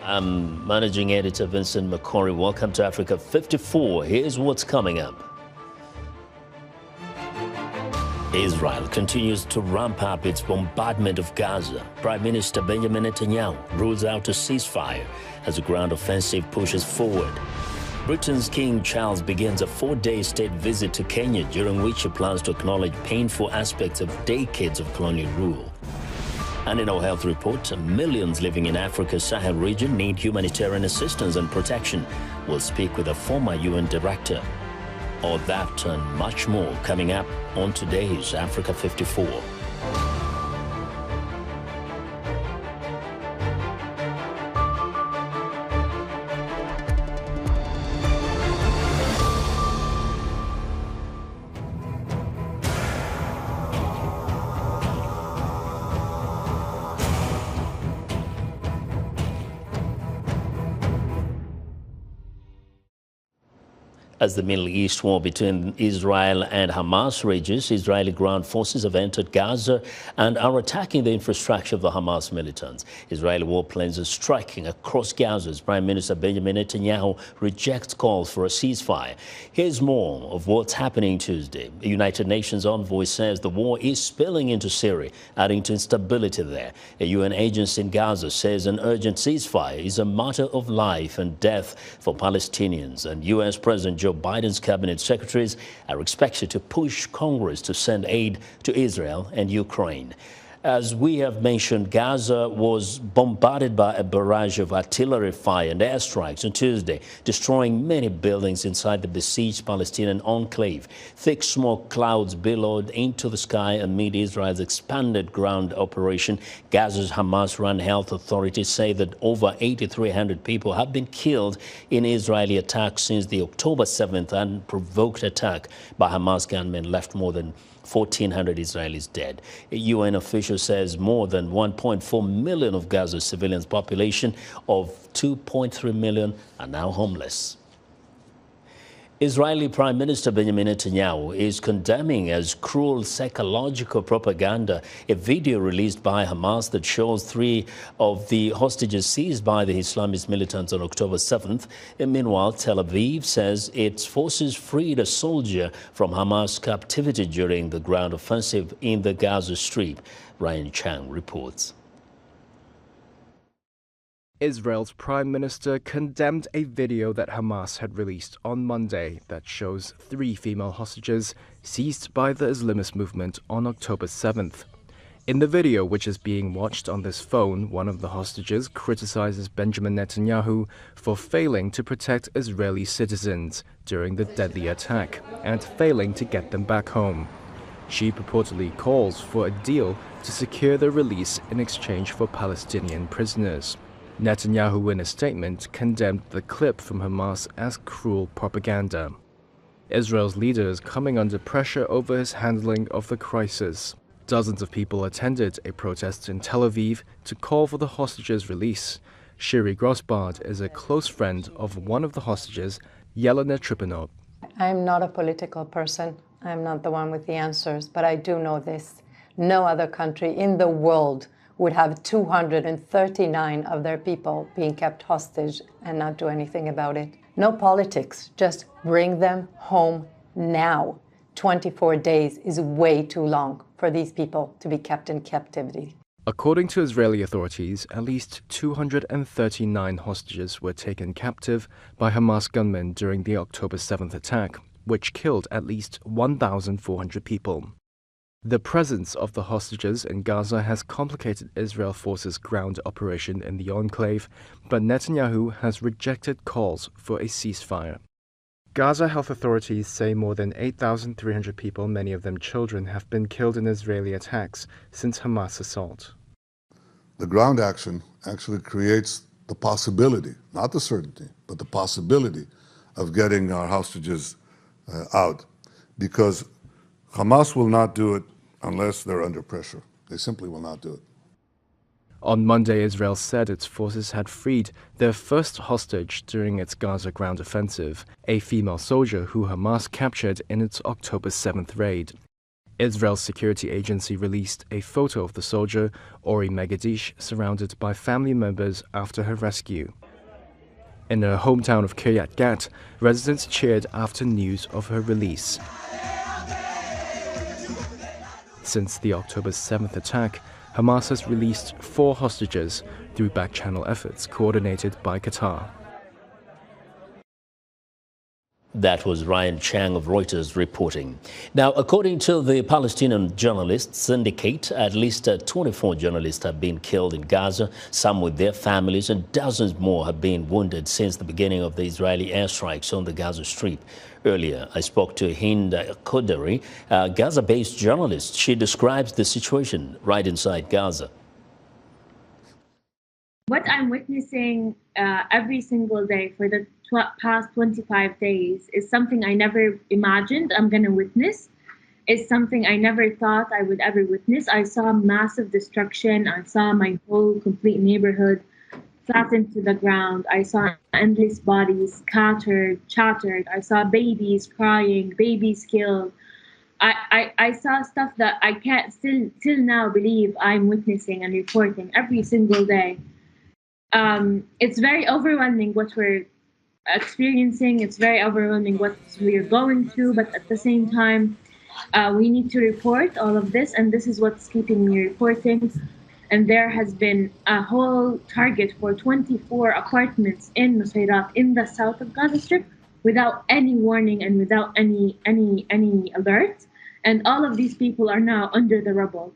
I'm Managing Editor Vincent McCory. Welcome to Africa 54. Here's what's coming up. Israel continues to ramp up its bombardment of Gaza. Prime Minister Benjamin Netanyahu rules out a ceasefire as the ground offensive pushes forward. Britain's King Charles begins a 4-day state visit to Kenya, during which he plans to acknowledge painful aspects of decades of colonial rule. And in our health report, millions living in Africa's Sahel region need humanitarian assistance and protection. We'll speak with a former UN director. All that and much more coming up on today's Africa 54. As the Middle East war between Israel and Hamas rages, Israeli ground forces have entered Gaza and are attacking the infrastructure of the Hamas militants. Israeli warplanes are striking across Gaza as Prime Minister Benjamin Netanyahu rejects calls for a ceasefire. Here's more of what's happening Tuesday. A United Nations envoy says the war is spilling into Syria, adding to instability there. A UN agency in Gaza says an urgent ceasefire is a matter of life and death for Palestinians, and U.S. President Joe Biden's cabinet secretaries are expected to push Congress to send aid to Israel and Ukraine. As we have mentioned, Gaza was bombarded by a barrage of artillery fire and airstrikes on Tuesday, destroying many buildings inside the besieged Palestinian enclave. Thick smoke clouds billowed into the sky amid Israel's expanded ground operation. Gaza's Hamas-run health authorities say that over 8,300 people have been killed in Israeli attacks since the October 7th unprovoked attack by Hamas gunmen left more than 1,400 Israelis dead. A UN official says more than 1.4 million of Gaza's civilian population of 2.3 million are now homeless. Israeli Prime Minister Benjamin Netanyahu is condemning as cruel psychological propaganda a video released by Hamas that shows 3 of the hostages seized by the Islamist militants on October 7th. Meanwhile, Tel Aviv says its forces freed a soldier from Hamas captivity during the ground offensive in the Gaza Strip. Ryan Chang reports. Israel's prime minister condemned a video that Hamas had released on Monday that shows 3 female hostages seized by the Islamist movement on October 7th. In the video, which is being watched on this phone, one of the hostages criticizes Benjamin Netanyahu for failing to protect Israeli citizens during the deadly attack and failing to get them back home. She purportedly calls for a deal to secure their release in exchange for Palestinian prisoners. Netanyahu, in a statement, condemned the clip from Hamas as cruel propaganda. Israel's leader is coming under pressure over his handling of the crisis. Dozens of people attended a protest in Tel Aviv to call for the hostages' release. Shiri Grossbard is a close friend of one of the hostages, Yelena Tripanov. I'm not a political person. I'm not the one with the answers, but I do know this. No other country in the world would have 239 of their people being kept hostage and not do anything about it. No politics, just bring them home now. 24 days is way too long for these people to be kept in captivity. According to Israeli authorities, at least 239 hostages were taken captive by Hamas gunmen during the October 7th attack, which killed at least 1,400 people. The presence of the hostages in Gaza has complicated Israel forces' ground operation in the enclave, but Netanyahu has rejected calls for a ceasefire. Gaza health authorities say more than 8,300 people, many of them children, have been killed in Israeli attacks since Hamas' assault. The ground action actually creates the possibility, not the certainty, but the possibility of getting our hostages out, because Hamas will not do it unless they're under pressure. They simply will not do it. On Monday, Israel said its forces had freed their first hostage during its Gaza ground offensive, a female soldier who Hamas captured in its October 7th raid. Israel's security agency released a photo of the soldier, Ori Megadish, surrounded by family members after her rescue. In her hometown of Kiryat Gat, residents cheered after news of her release. Since the October 7th attack, Hamas has released 4 hostages through back-channel efforts coordinated by Qatar. That was Ryan Chang of Reuters reporting. Now, according to the Palestinian journalists syndicate, at least 24 journalists have been killed in Gaza, some with their families, and dozens more have been wounded since the beginning of the Israeli airstrikes on the Gaza Strip. Earlier, I spoke to Hind Koderi, a Gaza-based journalist. She describes the situation right inside Gaza. What I'm witnessing every single day for the past 25 days is something I never imagined I'm going to witness. It's something I never thought I would ever witness. I saw massive destruction. I saw my whole complete neighborhood flattened to the ground. I saw endless bodies scattered, shattered. I saw babies crying, babies killed. I saw stuff that I can't till now believe I'm witnessing and reporting every single day. It's very overwhelming what we're experiencing. It's very overwhelming what we're going through, but at the same time, we need to report all of this, and this is what's keeping me reporting. And there has been a whole target for 24 apartments in Nusayrat in the south of Gaza Strip without any warning and without any alert. And all of these people are now under the rubble.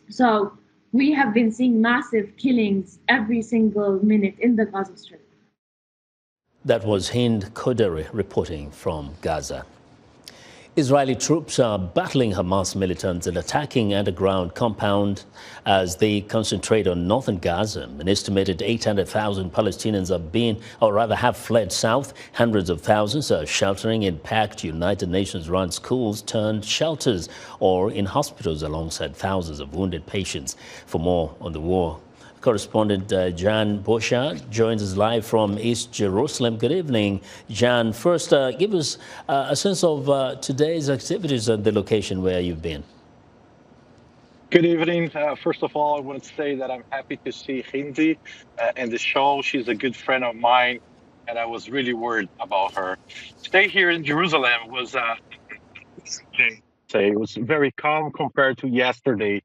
So we have been seeing massive killings every single minute in the Gaza Strip. That was Hind Koderi reporting from Gaza. Israeli troops are battling Hamas militants and attacking underground compound as they concentrate on northern Gaza. An estimated 800,000 Palestinians have fled south. Hundreds of thousands are sheltering in packed United Nations-run schools turned shelters or in hospitals alongside thousands of wounded patients. For more on the war, correspondent Jan Bosha joins us live from East Jerusalem. Good evening, Jan. First, give us a sense of today's activities at the location where you've been. Good evening. First of all, I want to say that I'm happy to see Hindi in the show. She's a good friend of mine, and I was really worried about her. Stay here in Jerusalem was it was very calm compared to yesterday.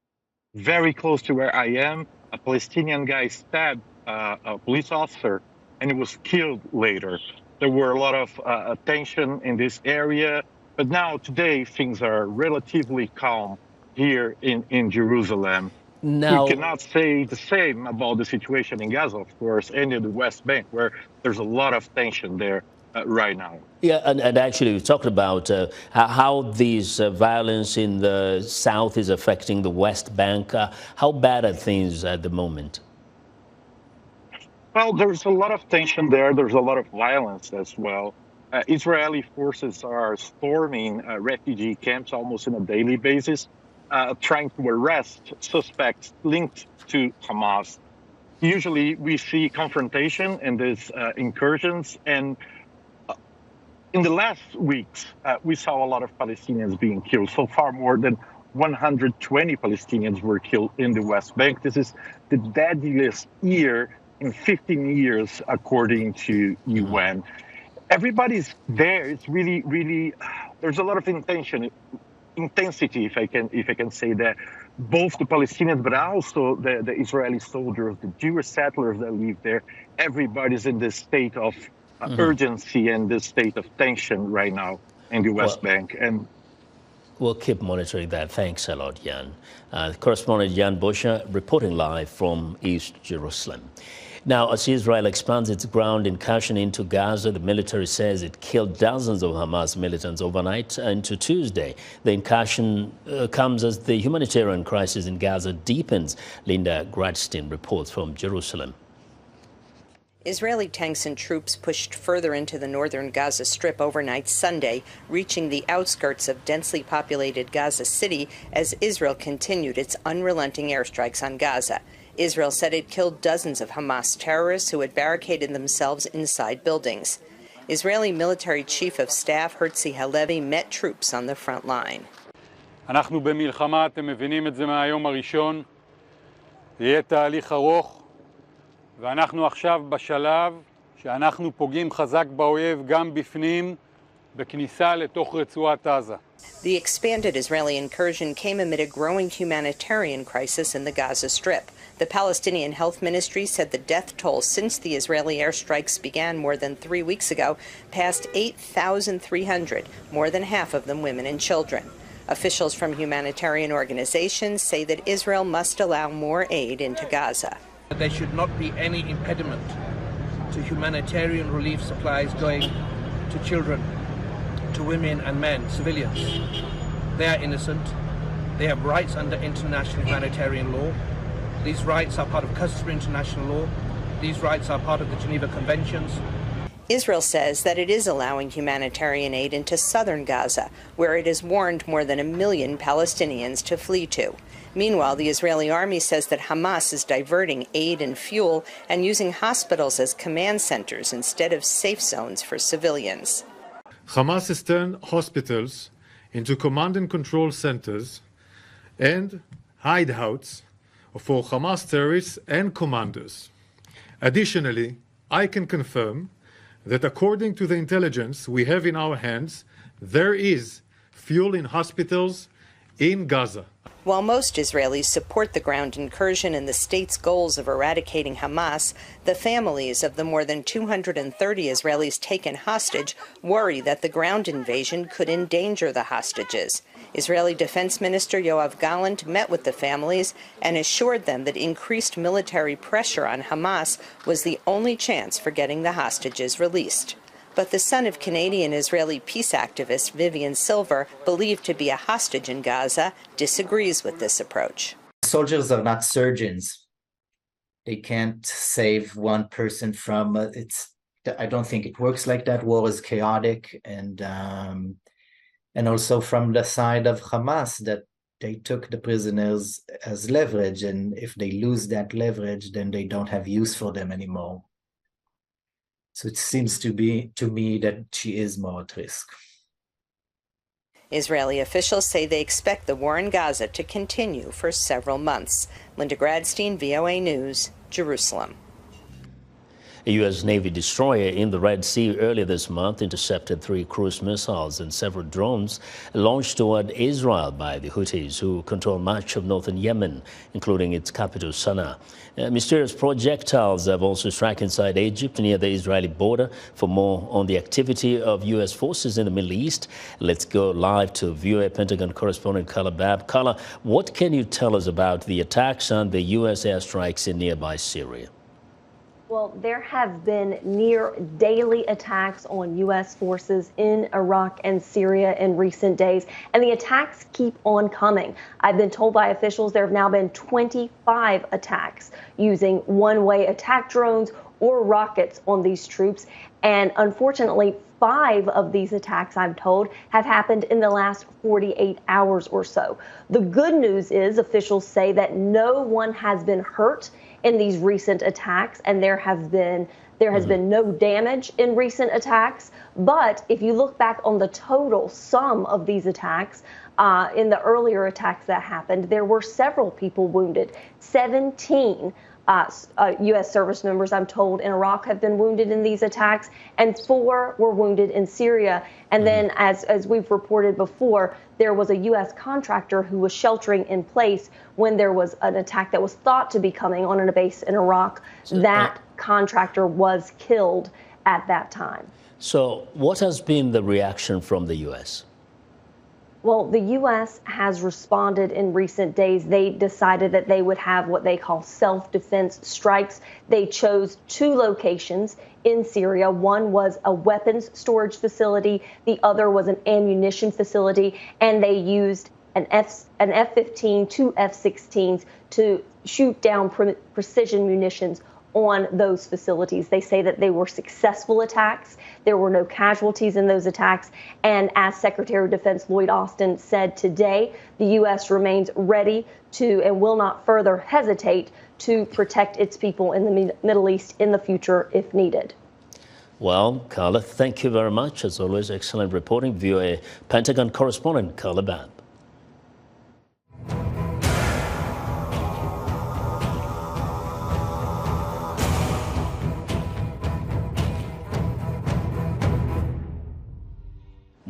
Very close to where I am, a Palestinian guy stabbed a police officer, and he was killed later. There were a lot of tension in this area, but now today things are relatively calm here in Jerusalem. Now, we cannot say the same about the situation in Gaza, of course, and in the West Bank, where there's a lot of tension there right now. Yeah, and actually we talked about how these violence in the south is affecting the West Bank. How bad are things at the moment? Well, there's a lot of tension there. There's a lot of violence as well. Israeli forces are storming refugee camps almost on a daily basis, trying to arrest suspects linked to Hamas. Usually we see confrontation in these incursions, and in the last weeks, we saw a lot of Palestinians being killed. So far, more than 120 Palestinians were killed in the West Bank. This is the deadliest year in 15 years, according to UN. Everybody's there. It's really, really, there's a lot of intensity, if I can say that. Both the Palestinians, but also the Israeli soldiers, the Jewish settlers that live there. Everybody's in this state of urgency and this state of tension right now in the West Bank. And we'll keep monitoring that. Thanks a lot, Jan. Correspondent Jan Bosha reporting live from East Jerusalem. Now, as Israel expands its ground incursion into Gaza, the military says it killed dozens of Hamas militants overnight into Tuesday. The incursion comes as the humanitarian crisis in Gaza deepens. Linda Gradstein reports from Jerusalem. Israeli tanks and troops pushed further into the northern Gaza Strip overnight Sunday, reaching the outskirts of densely populated Gaza City as Israel continued its unrelenting airstrikes on Gaza. Israel said it killed dozens of Hamas terrorists who had barricaded themselves inside buildings. Israeli military chief of staff Herzi Halevi met troops on the front line. אנחנו במלחמה, אתם מבינים את זה מהיום הראשון. זה יהיה תהליך ארוך, ואנחנו עכשיו בשלב שאנחנו פוגעים חזק באויב גם בפנים, בכניסה לתוך רצועת עזה. The expanded Israeli incursion came amid a growing humanitarian crisis in the Gaza Strip. The Palestinian Health Ministry said the death toll since the Israeli airstrikes began more than 3 weeks ago passed 8,300, more than half of them women and children. Officials from humanitarian organizations say that Israel must allow more aid into Gaza. There should not be any impediment to humanitarian relief supplies going to children, to women and men, civilians. They are innocent. They have rights under international humanitarian law. These rights are part of customary international law. These rights are part of the Geneva Conventions. Israel says that it is allowing humanitarian aid into southern Gaza, where it has warned more than 1 million Palestinians to flee to. Meanwhile, the Israeli army says that Hamas is diverting aid and fuel and using hospitals as command centers instead of safe zones for civilians. Hamas has turned hospitals into command and control centers and hideouts for Hamas terrorists and commanders. Additionally, I can confirm that according to the intelligence we have in our hands, there is fuel in hospitals in Gaza. While most Israelis support the ground incursion and the state's goals of eradicating Hamas, the families of the more than 230 Israelis taken hostage worry that the ground invasion could endanger the hostages. Israeli Defense Minister Yoav Gallant met with the families and assured them that increased military pressure on Hamas was the only chance for getting the hostages released. But the son of Canadian-Israeli peace activist Vivian Silver, believed to be a hostage in Gaza, disagrees with this approach. Soldiers are not surgeons. They can't save one person from I don't think it works like that. War is chaotic, and also from the side of Hamas, that they took the prisoners as leverage, and if they lose that leverage, then they don't have use for them anymore. So it seems to me that she is more at risk. Israeli officials say they expect the war in Gaza to continue for several months. Linda Gradstein, VOA News, Jerusalem. A U.S. Navy destroyer in the Red Sea earlier this month intercepted 3 cruise missiles and several drones launched toward Israel by the Houthis, who control much of northern Yemen, including its capital, Sana'a. Mysterious projectiles have also struck inside Egypt near the Israeli border. For more on the activity of U.S. forces in the Middle East, let's go live to VOA Pentagon correspondent Carla Babb. Carla, what can you tell us about the attacks and the U.S. airstrikes in nearby Syria? Well, there have been near daily attacks on U.S. forces in Iraq and Syria in recent days, and the attacks keep on coming. I've been told by officials there have now been 25 attacks using one-way attack drones or rockets on these troops, and unfortunately, 5 of these attacks, I'm told, have happened in the last 48 hours or so. The good news is officials say that no one has been hurt in these recent attacks, and there has been no damage in recent attacks. But if you look back on the total sum of these attacks, in the earlier attacks that happened, there were several people wounded. 17 U.S. service members, I'm told, in Iraq have been wounded in these attacks, and 4 were wounded in Syria. And then, as we've reported before, there was a U.S. contractor who was sheltering in place when there was an attack that was thought to be coming on a base in Iraq. That contractor was killed at that time. So what has been the reaction from the U.S.? Well, the U.S. has responded in recent days. They decided that they would have what they call self-defense strikes. They chose 2 locations in Syria. One was a weapons storage facility. The other was an ammunition facility. And they used an F-15, 2 F-16s to shoot down precision munitions on those facilities. They say that they were successful attacks. There were no casualties in those attacks. And as Secretary of Defense Lloyd Austin said today, the U.S. remains ready to and will not further hesitate to protect its people in the Middle East in the future if needed. Well, Carla, thank you very much. As always, excellent reporting. VOA Pentagon correspondent Carla Babb.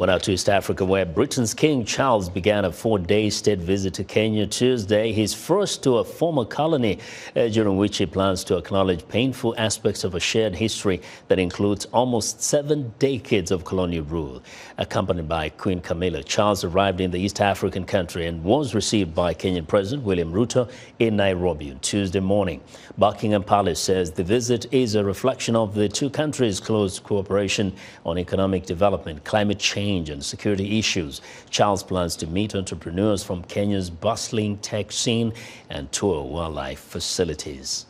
Well, now to East Africa, where Britain's King Charles began a 4-day state visit to Kenya Tuesday, his first to a former colony, during which he plans to acknowledge painful aspects of a shared history that includes almost 7 decades of colonial rule. Accompanied by Queen Camilla, Charles arrived in the East African country and was received by Kenyan President William Ruto in Nairobi on Tuesday morning. Buckingham Palace says the visit is a reflection of the two countries' close cooperation on economic development, climate change, and security issues. Charles plans to meet entrepreneurs from Kenya's bustling tech scene and tour wildlife facilities.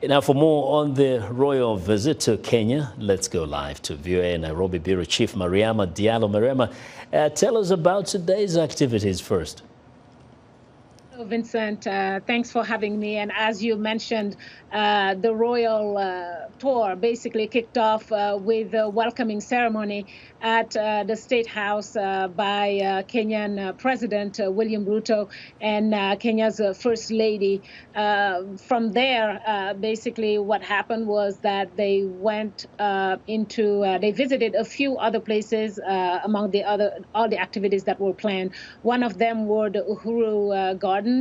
Now, for more on the royal visit to Kenya, let's go live to VOA Nairobi Bureau Chief Mariama Diallo. Mariama, tell us about today's activities first. Hello, Vincent. Thanks for having me. And as you mentioned, the royal tour basically kicked off with a welcoming ceremony at the State House by Kenyan President William Ruto and Kenya's First Lady. From there, basically what happened was that they went they visited a few other places among all the activities that were planned. One of them were the Uhuru Gardens.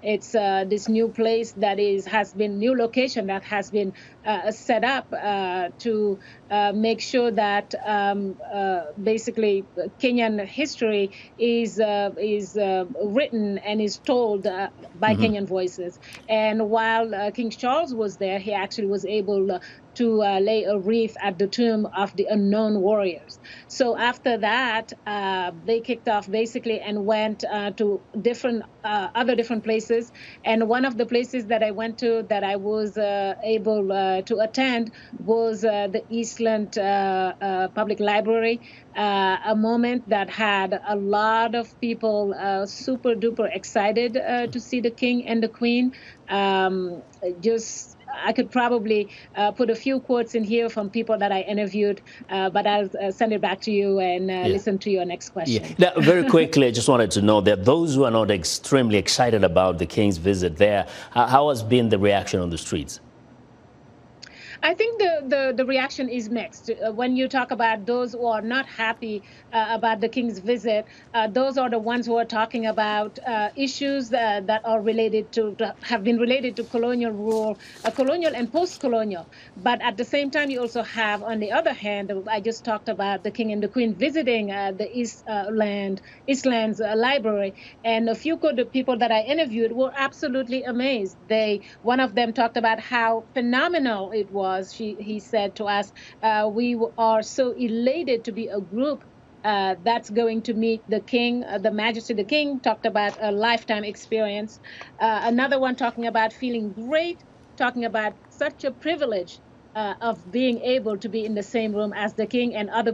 It's this new place that has been new location that has been set up to make sure that basically Kenyan history is written and is told by Kenyan voices. And while King Charles was there, he actually was able to lay a wreath at the tomb of the unknown warriors. So after that, they kicked off basically and went to other different places. And one of the places that I went to that I was able to attend was the Eastland Public Library, a moment that had a lot of people super duper excited to see the King and the Queen. I could probably put a few quotes in here from people that I interviewed, but I'll send it back to you and listen to your next question. Yeah. Now, very quickly, I just wanted to know that those who are not extremely excited about the King's visit there, how has been the reaction on the streets? I think the reaction is mixed. When you talk about those who are not happy about the King's visit, those are the ones who are talking about issues that are have been related to colonial rule, colonial and post-colonial. But at the same time, you also have, on the other hand, I just talked about the King and the Queen visiting the Eastland's library, and a few people that I interviewed were absolutely amazed. One of them talked about how phenomenal it was. He said to us, we are so elated to be a group that's going to meet the King, the Majesty. The King talked about a lifetime experience. Another one talking about feeling great, talking about such a privilege of being able to be in the same room as the King and other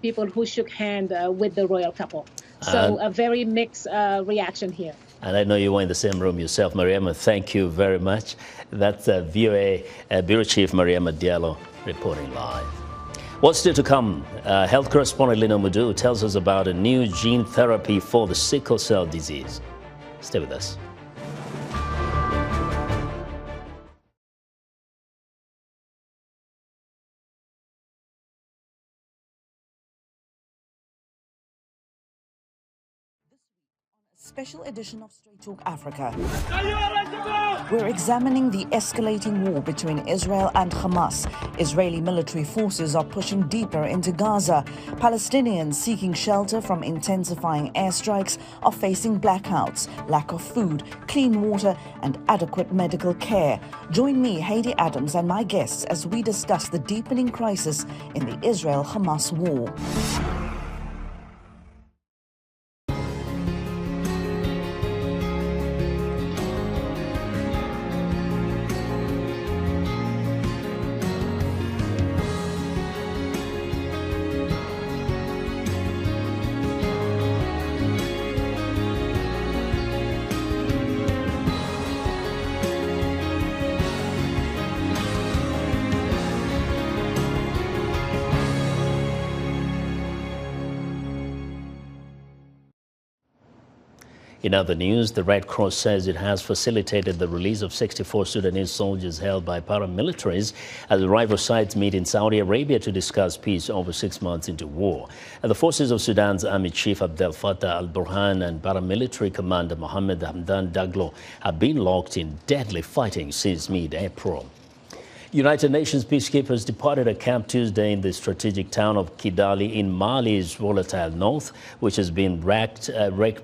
people who shook hand with the royal couple. So a very mixed reaction here. And I know you were in the same room yourself, Mariama. Thank you very much. That's VOA Bureau Chief Mariama Diallo reporting live. What's still to come? Health correspondent Lina Mudu tells us about a new gene therapy for the sickle cell disease. Stay with us. Special edition of Straight Talk Africa. We're examining the escalating war between Israel and Hamas. Israeli military forces are pushing deeper into Gaza. Palestinians seeking shelter from intensifying airstrikes are facing blackouts, lack of food, clean water, and adequate medical care. Join me, Heidi Adams, and my guests as we discuss the deepening crisis in the Israel-Hamas war. In other news, the Red Cross says it has facilitated the release of 64 Sudanese soldiers held by paramilitaries as the rival sides meet in Saudi Arabia to discuss peace over 6 months into war. And the forces of Sudan's Army Chief Abdel Fattah al-Burhan and paramilitary commander Mohammed Hamdan Daglo have been locked in deadly fighting since mid-April. United Nations peacekeepers departed a camp Tuesday in the strategic town of Kidali in Mali's volatile north, which has been wrecked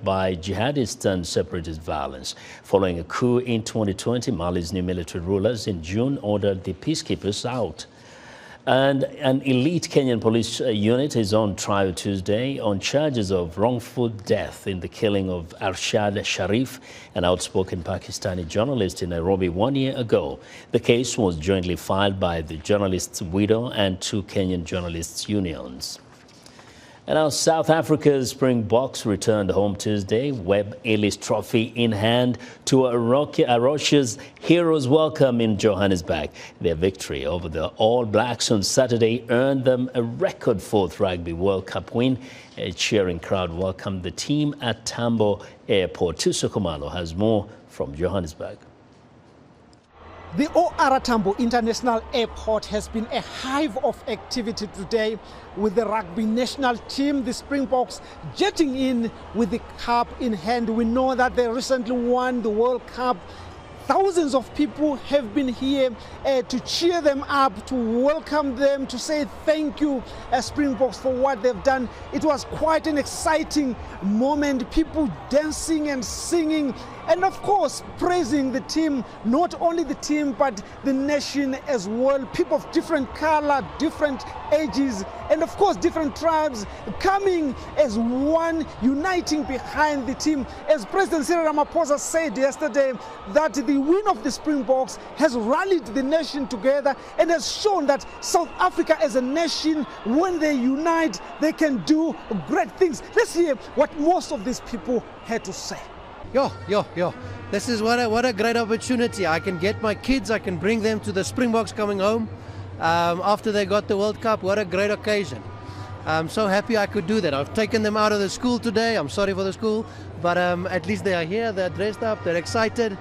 by jihadist and separatist violence. Following a coup in 2020, Mali's new military rulers in June ordered the peacekeepers out. And an elite Kenyan police unit is on trial Tuesday on charges of wrongful death in the killing of Arshad Sharif, an outspoken Pakistani journalist in Nairobi 1 year ago. The case was jointly filed by the journalist's widow and 2 Kenyan journalists' unions. And now South Africa's Springboks returned home Tuesday, Webb Ellis Trophy in hand, to a Russia's Heroes Welcome in Johannesburg. Their victory over the All Blacks on Saturday earned them a record 4th Rugby World Cup win. A cheering crowd welcomed the team at Tambo Airport. Tuso Kumalo has more from Johannesburg. The OR Tambo International Airport has been a hive of activity today with the rugby national team, the Springboks, jetting in with the cup in hand. We know that they recently won the World Cup. Thousands of people have been here to cheer them up, to welcome them, to say thank you, Springboks, for what they've done. It was quite an exciting moment, people dancing and singing, and of course praising the team, not only the team but the nation as well. People of different color, different ages, and of course different tribes coming as one, uniting behind the team. As President Cyril Ramaphosa said yesterday, that the win of the Springboks has rallied the nation together and has shown that South Africa as a nation, when they unite, they can do great things. Let's hear what most of these people had to say. Yo. This is what a great opportunity. I can get my kids, I can bring them to the Springboks coming home after they got the World Cup. What a great occasion. I'm so happy I could do that. I've taken them out of the school today. I'm sorry for the school, but at least they are here, they're dressed up, they're excited.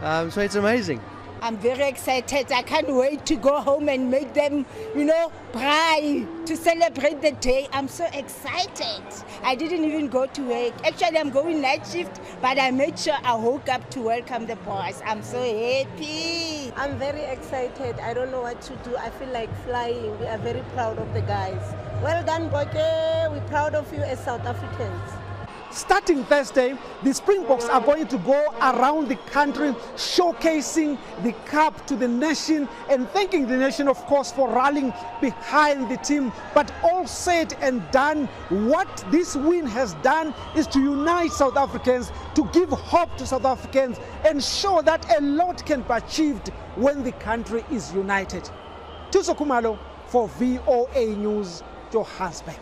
So it's amazing. I'm very excited. I can't wait to go home and make them, cry to celebrate the day. I'm so excited. I didn't even go to work. Actually, I'm going night shift, but I made sure I woke up to welcome the boys. I'm so happy. I'm very excited. I don't know what to do. I feel like flying. We are very proud of the guys. Well done, Boke. We're proud of you as South Africans. Starting Thursday, the Springboks are going to go around the country showcasing the cup to the nation and thanking the nation, of course, for rallying behind the team. But all said and done, what this win has done is to unite South Africans, to give hope to South Africans and show that a lot can be achieved when the country is united. Tuso Kumalo for VOA News, Johannesburg.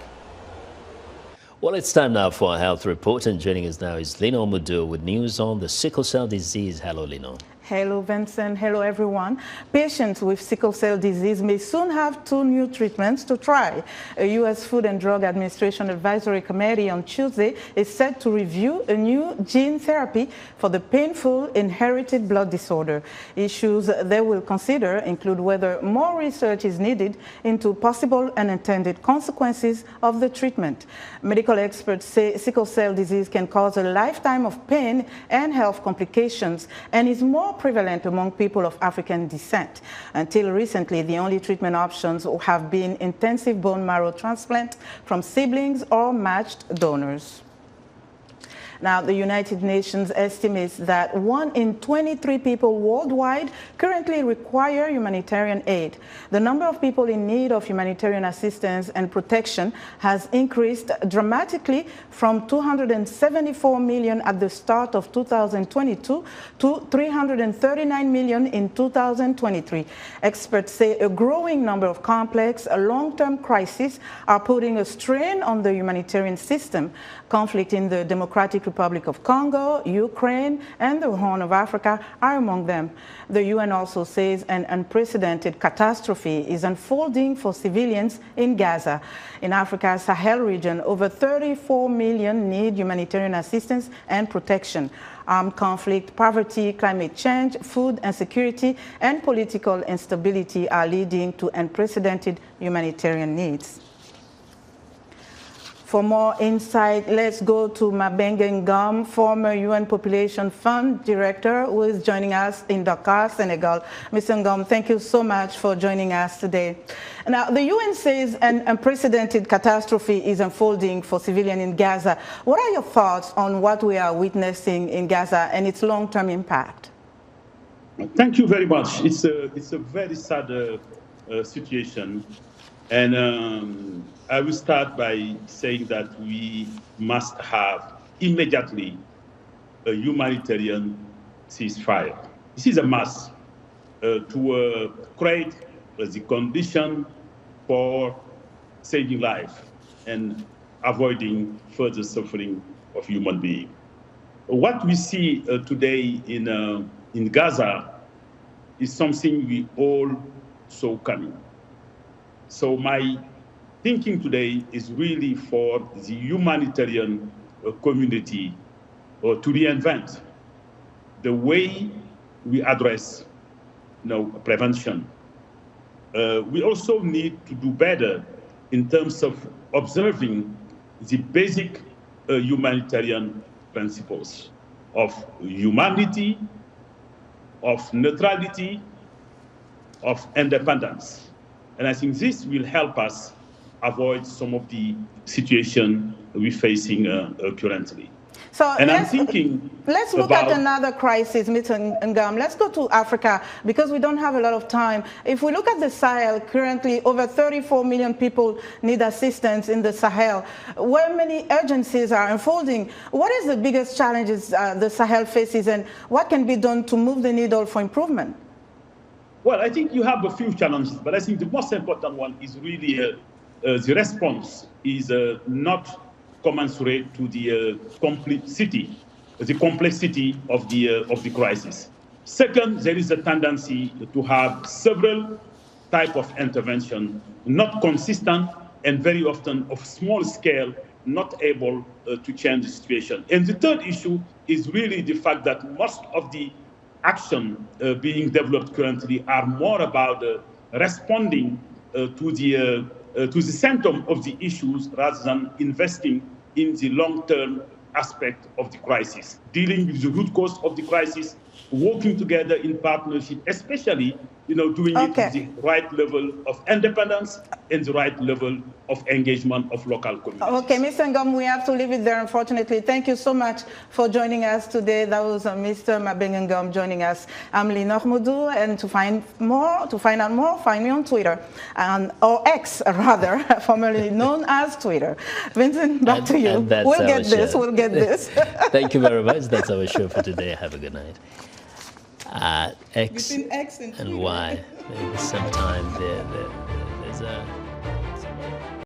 Well, it's time now for our health report, and joining us now is Lino Mudu with news on the sickle cell disease. Hello, Lino. Hello, Vincent. Hello, everyone. Patients with sickle cell disease may soon have 2 new treatments to try. A U.S. Food and Drug Administration Advisory Committee on Tuesday is set to review a new gene therapy for the painful inherited blood disorder. Issues they will consider include whether more research is needed into possible unintended consequences of the treatment. Medical experts say sickle cell disease can cause a lifetime of pain and health complications and is more prevalent among people of African descent. Until recently, the only treatment options have been intensive bone marrow transplant from siblings or matched donors. Now, the United Nations estimates that 1 in 23 people worldwide currently require humanitarian aid. The number of people in need of humanitarian assistance and protection has increased dramatically from 274 million at the start of 2022 to 339 million in 2023. Experts say a growing number of complex long-term crises are putting a strain on the humanitarian system. Conflict in the Democratic Republic of Congo, Ukraine, and the Horn of Africa are among them. The UN also says an unprecedented catastrophe is unfolding for civilians in Gaza. In Africa's Sahel region, over 34 million need humanitarian assistance and protection. Armed conflict, poverty, climate change, food insecurity, and political instability are leading to unprecedented humanitarian needs. For more insight, let's go to Mabenge Ngom, former UN Population Fund Director, who is joining us in Dakar, Senegal. Mr. Ngom, thank you so much for joining us today. Now, the UN says an unprecedented catastrophe is unfolding for civilians in Gaza. What are your thoughts on what we are witnessing in Gaza and its long-term impact? Thank you very much. It's a very sad situation. And I will start by saying that we must have immediately a humanitarian ceasefire. This is a must to create the condition for saving life and avoiding further suffering of human beings. What we see today in Gaza is something we all saw coming. So my thinking today is really for the humanitarian community to reinvent the way we address prevention. We also need to do better in terms of observing the basic humanitarian principles of humanity, of neutrality, of independence. And I think this will help us avoid some of the situation we're facing currently. So I'm thinking let's look at another crisis, Mr. Ngom. Let's go to Africa because we don't have a lot of time. If we look at the Sahel, currently over 34 million people need assistance in the Sahel, where many urgencies are unfolding. What is the biggest challenges the Sahel faces and what can be done to move the needle for improvement? Well, I think you have a few challenges, but I think the most important one is really the response is not commensurate to the complexity of the crisis. Second, there is a tendency to have several types of intervention, not consistent and very often of small scale, not able to change the situation. And the third issue is really the fact that most of the action being developed currently are more about responding to the symptom of the issues rather than investing in the long-term aspect of the crisis, dealing with the root cause of the crisis, working together in partnership, especially doing it with the right level of independence and the right level of engagement of local communities. Okay, Mr. Ngom, we have to leave it there, unfortunately. Thank you so much for joining us today. That was Mr. Mabenge Ngom joining us. I'm Linor Moudou, and to find out more, find me on Twitter, or X, rather, formerly known as Twitter. Vincent, back to you. We'll get this. Thank you very much. That's our show for today. Have a good night. X and Y. Maybe sometime there's a